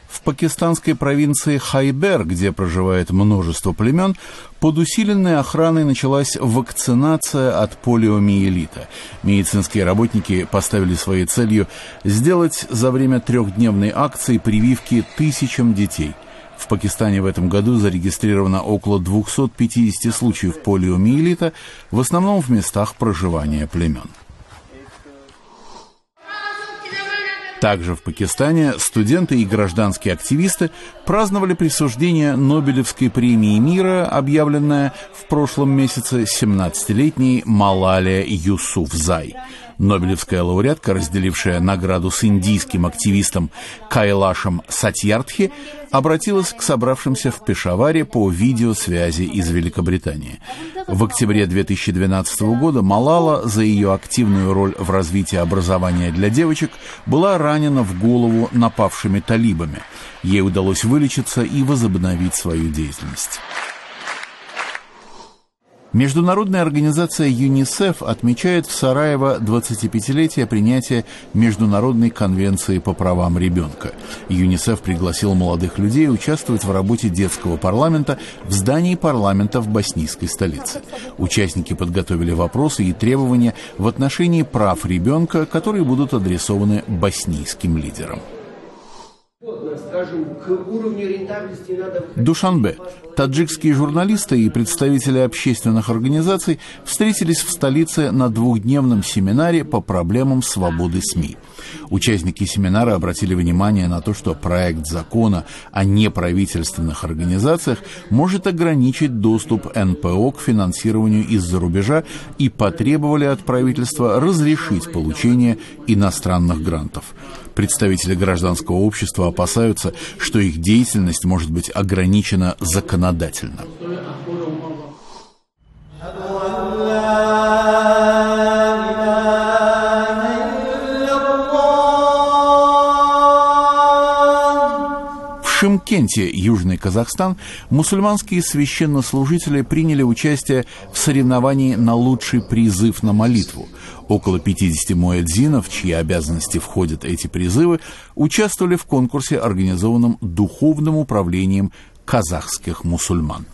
В пакистанской провинции Хайбер, где проживает множество племен, под усиленной охраной началась вакцинация от полиомиелита. Медицинские работники поставили своей целью сделать за время трехдневной акции прививки тысячам детей. В Пакистане в этом году зарегистрировано около 250 случаев полиомиелита, в основном в местах проживания племен. Также в Пакистане студенты и гражданские активисты праздновали присуждение Нобелевской премии мира, объявленное в прошлом месяце 17-летней Малале Юсуфзай. Нобелевская лауреатка, разделившая награду с индийским активистом Кайлашем Сатьярдхи, обратилась к собравшимся в Пешаваре по видеосвязи из Великобритании. В октябре 2012 года Малала за ее активную роль в развитии образования для девочек была ранена в голову напавшими талибами. Ей удалось вылечиться и возобновить свою деятельность. Международная организация ЮНИСЕФ отмечает в Сараево 25-летие принятия Международной конвенции по правам ребенка. ЮНИСЕФ пригласил молодых людей участвовать в работе детского парламента в здании парламента в боснийской столице. Участники подготовили вопросы и требования в отношении прав ребенка, которые будут адресованы боснийским лидерам. Душанбе. Таджикские журналисты и представители общественных организаций встретились в столице на двухдневном семинаре по проблемам свободы СМИ. Участники семинара обратили внимание на то, что проект закона о неправительственных организациях может ограничить доступ НПО к финансированию из-за рубежа и потребовали от правительства разрешить получение иностранных грантов. Представители гражданского общества опасаются, что их деятельность может быть ограничена законодательно. В Шымкенте, Южный Казахстан, мусульманские священнослужители приняли участие в соревновании на лучший призыв на молитву. Около 50 муэдзинов, в чьи обязанности входят эти призывы, участвовали в конкурсе, организованном Духовным управлением казахских мусульман.